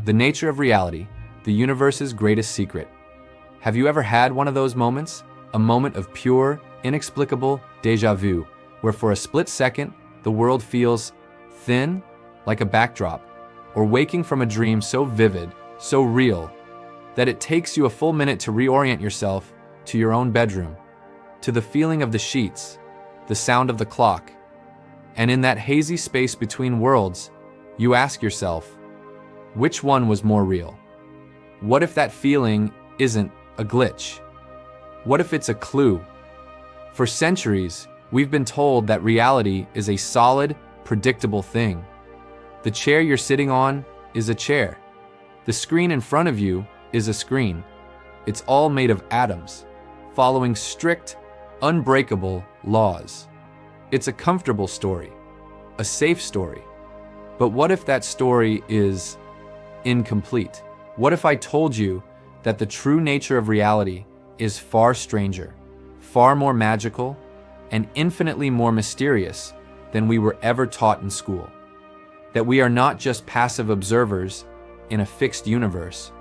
The nature of reality, the universe's greatest secret. Have you ever had one of those moments? A moment of pure, inexplicable déjà vu, where for a split second, the world feels thin, like a backdrop, or waking from a dream so vivid, so real, that it takes you a full minute to reorient yourself to your own bedroom, to the feeling of the sheets, the sound of the clock, and in that hazy space between worlds, you ask yourself, which one was more real? What if that feeling isn't a glitch? What if it's a clue? For centuries, we've been told that reality is a solid, predictable thing. The chair you're sitting on is a chair. The screen in front of you is a screen. It's all made of atoms, following strict, unbreakable laws. It's a comfortable story, a safe story. But what if that story is incomplete? What if I told you that the true nature of reality is far stranger, far more magical, and infinitely more mysterious than we were ever taught in school? That we are not just passive observers in a fixed universe,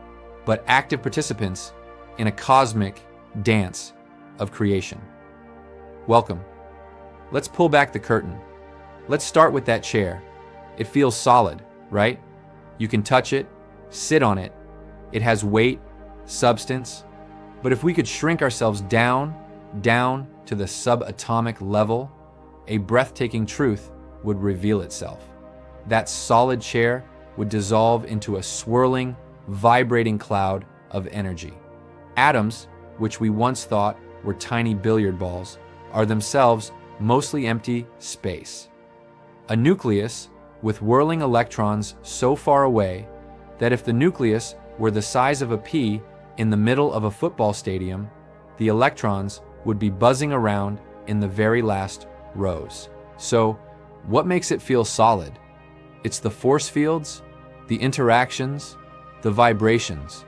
but active participants in a cosmic dance of creation. Welcome. Let's pull back the curtain. Let's start with that chair. It feels solid, right? You can touch it, sit on it. It has weight, substance. But if we could shrink ourselves down to the subatomic level, a breathtaking truth would reveal itself. That solid chair would dissolve into a swirling, vibrating cloud of energy. Atoms, which we once thought were tiny billiard balls, are themselves mostly empty space. A nucleus with whirling electrons so far away that if the nucleus were the size of a pea in the middle of a football stadium, the electrons would be buzzing around in the very last rows. So, what makes it feel solid? It's the force fields, the interactions, the vibrations.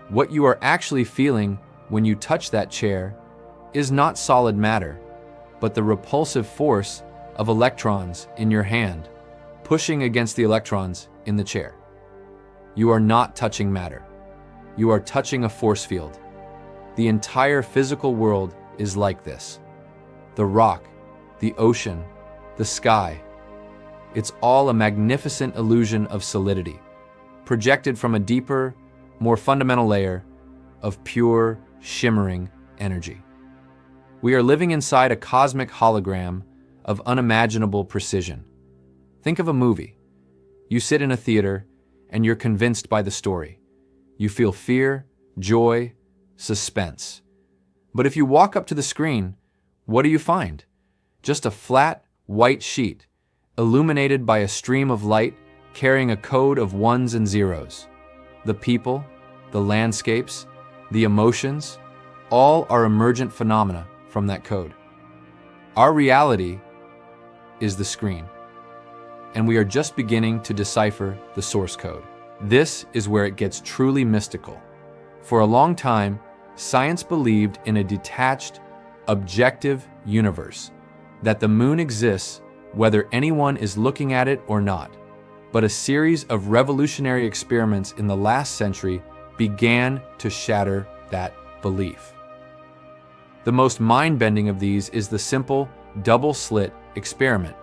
What you are actually feeling when you touch that chair is not solid matter, but the repulsive force of electrons in your hand, pushing against the electrons in the chair. You are not touching matter. You are touching a force field. The entire physical world is like this. The rock, the ocean, the sky. It's all a magnificent illusion of solidity, projected from a deeper, more fundamental layer of pure, shimmering energy. We are living inside a cosmic hologram of unimaginable precision. Think of a movie. You sit in a theater and you're convinced by the story. You feel fear, joy, suspense. But if you walk up to the screen, what do you find? Just a flat, white sheet, illuminated by a stream of light carrying a code of ones and zeros. The people, the landscapes, the emotions, all are emergent phenomena from that code. Our reality is the screen, and we are just beginning to decipher the source code. This is where it gets truly mystical. For a long time, science believed in a detached, objective universe, that the moon exists whether anyone is looking at it or not. But a series of revolutionary experiments in the last century began to shatter that belief. The most mind-bending of these is the simple double-slit experiment.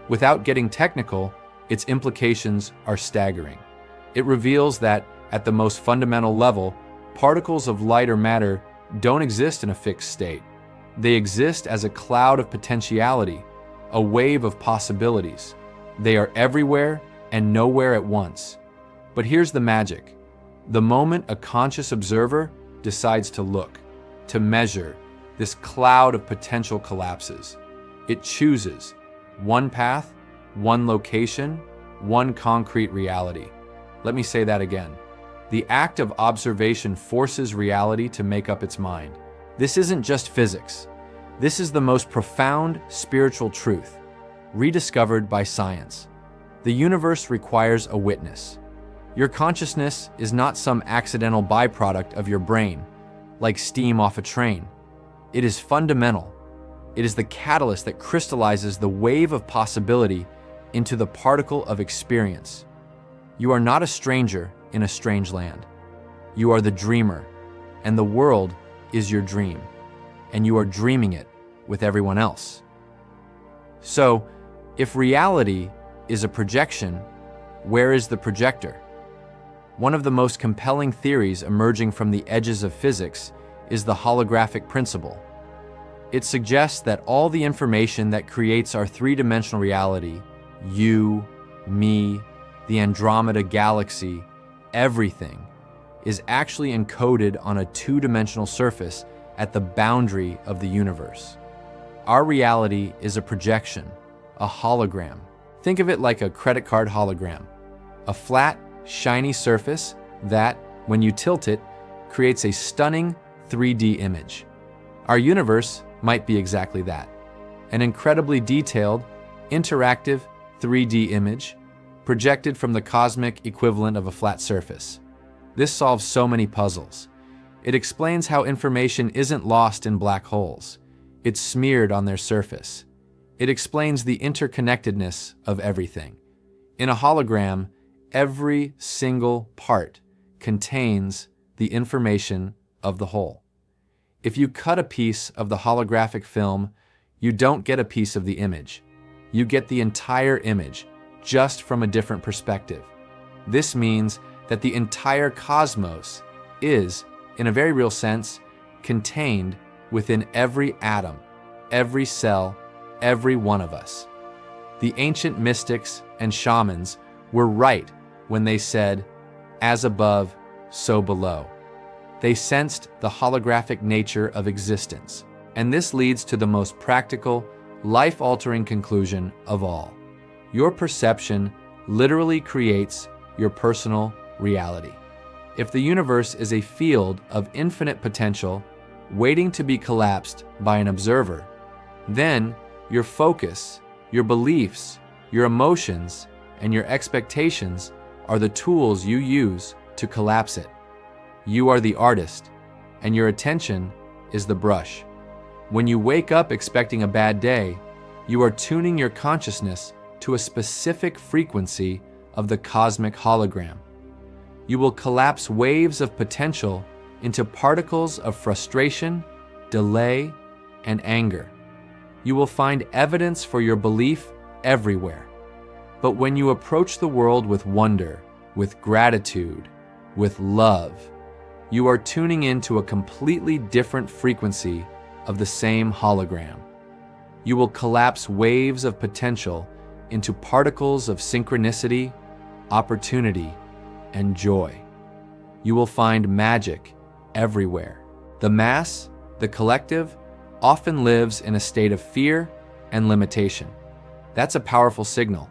Without getting technical, its implications are staggering. It reveals that, at the most fundamental level, particles of light or matter don't exist in a fixed state. They exist as a cloud of potentiality, a wave of possibilities. They are everywhere and nowhere at once. But here's the magic. The moment a conscious observer decides to look, to measure, this cloud of potential collapses. It chooses one path, one location, one concrete reality. Let me say that again. The act of observation forces reality to make up its mind. This isn't just physics. This is the most profound spiritual truth, rediscovered by science. The universe requires a witness. Your consciousness is not some accidental byproduct of your brain, like steam off a train. It is fundamental. It is the catalyst that crystallizes the wave of possibility into the particle of experience. You are not a stranger in a strange land. You are the dreamer, and the world is your dream, and you are dreaming it with everyone else. So, if reality is a projection, where is the projector? One of the most compelling theories emerging from the edges of physics is the holographic principle. It suggests that all the information that creates our three-dimensional reality, you, me, the Andromeda galaxy, everything, is actually encoded on a two-dimensional surface at the boundary of the universe. Our reality is a projection, a hologram. Think of it like a credit card hologram, a flat, shiny surface that, when you tilt it, creates a stunning 3D image. Our universe might be exactly that, an incredibly detailed, interactive 3D image projected from the cosmic equivalent of a flat surface. This solves so many puzzles. It explains how information isn't lost in black holes. It's smeared on their surface. It explains the interconnectedness of everything. In a hologram, every single part contains the information of the whole. If you cut a piece of the holographic film, you don't get a piece of the image. You get the entire image, just from a different perspective. This means that the entire cosmos is, in a very real sense, contained within every atom, every cell, every one of us. The ancient mystics and shamans were right when they said, "As above, so below." They sensed the holographic nature of existence, and this leads to the most practical, life-altering conclusion of all. Your perception literally creates your personal reality. If the universe is a field of infinite potential waiting to be collapsed by an observer, then your focus, your beliefs, your emotions, and your expectations are the tools you use to collapse it. You are the artist, and your attention is the brush. When you wake up expecting a bad day, you are tuning your consciousness to a specific frequency of the cosmic hologram. You will collapse waves of potential into particles of frustration, delay, and anger. You will find evidence for your belief everywhere. But when you approach the world with wonder, with gratitude, with love, you are tuning into a completely different frequency of the same hologram. You will collapse waves of potential into particles of synchronicity, opportunity, and joy. You will find magic everywhere. The mass, the collective, often lives in a state of fear and limitation. That's a powerful signal,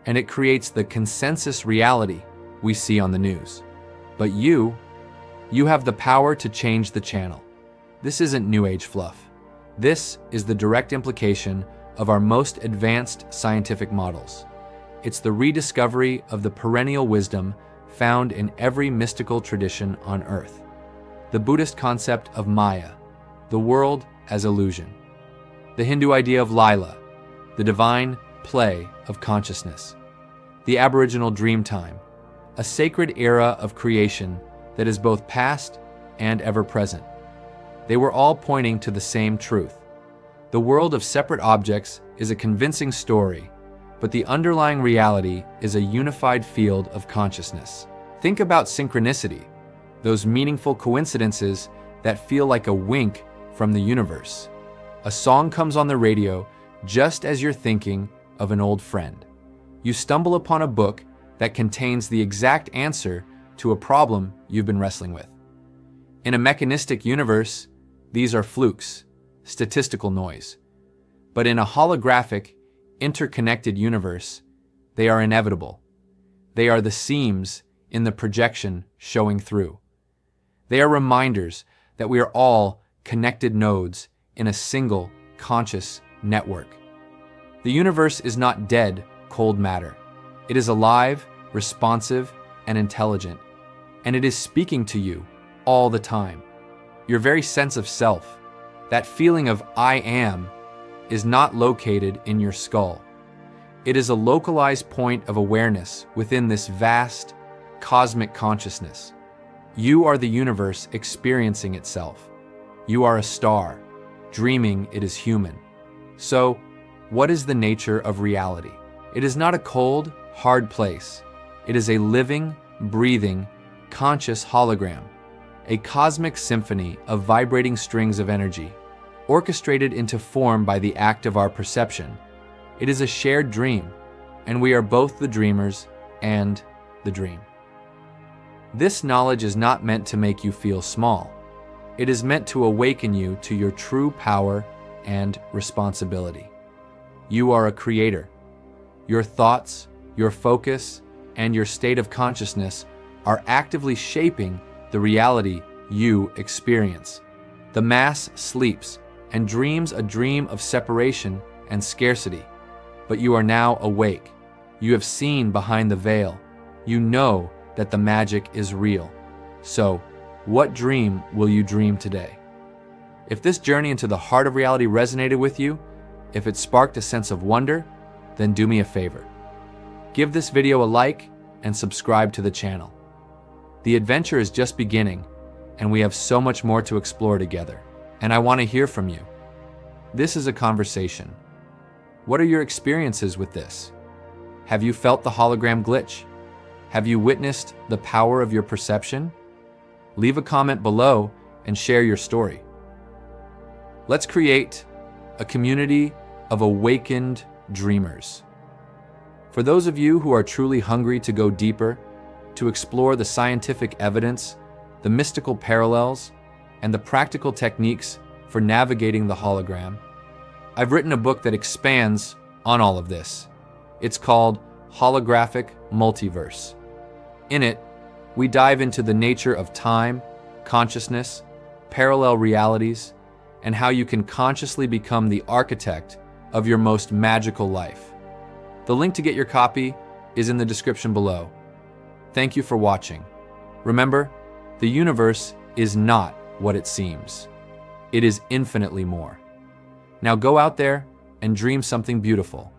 and it creates the consensus reality we see on the news. But you have the power to change the channel. This isn't New Age fluff. This is the direct implication of our most advanced scientific models. It's the rediscovery of the perennial wisdom found in every mystical tradition on Earth. The Buddhist concept of Maya, the world as illusion. The Hindu idea of Lila, the divine play of consciousness. The Aboriginal dream time, a sacred era of creation that is both past and ever present. They were all pointing to the same truth. The world of separate objects is a convincing story, but the underlying reality is a unified field of consciousness. Think about synchronicity, those meaningful coincidences that feel like a wink from the universe. A song comes on the radio just as you're thinking of an old friend. You stumble upon a book that contains the exact answer to a problem you've been wrestling with. In a mechanistic universe, these are flukes, statistical noise. But in a holographic, interconnected universe, they are inevitable. They are the seams in the projection showing through. They are reminders that we are all connected nodes in a single conscious network. The universe is not dead, cold matter. It is alive, responsive, and intelligent, and it is speaking to you all the time. Your very sense of self, that feeling of I am, is not located in your skull. It is a localized point of awareness within this vast, cosmic consciousness. You are the universe experiencing itself. You are a star, dreaming it is human. So, what is the nature of reality? It is not a cold, hard place. It is a living, breathing, conscious hologram, a cosmic symphony of vibrating strings of energy, orchestrated into form by the act of our perception. It is a shared dream, and we are both the dreamers and the dream. This knowledge is not meant to make you feel small. It is meant to awaken you to your true power and responsibility. You are a creator. Your thoughts, your focus, and your state of consciousness are actively shaping the reality you experience. The mass sleeps and dreams a dream of separation and scarcity, but you are now awake. You have seen behind the veil. You know that the magic is real. So, what dream will you dream today? If this journey into the heart of reality resonated with you, if it sparked a sense of wonder, then do me a favor. Give this video a like and subscribe to the channel. The adventure is just beginning, and we have so much more to explore together. And I want to hear from you. This is a conversation. What are your experiences with this? Have you felt the hologram glitch? Have you witnessed the power of your perception? Leave a comment below and share your story. Let's create a community of awakened dreamers. For those of you who are truly hungry to go deeper, to explore the scientific evidence, the mystical parallels, and the practical techniques for navigating the hologram, I've written a book that expands on all of this. It's called Holographic Multiverse. In it, we dive into the nature of time, consciousness, parallel realities, and how you can consciously become the architect of your most magical life. The link to get your copy is in the description below. Thank you for watching. Remember, the universe is not what it seems. It is infinitely more. Now go out there and dream something beautiful.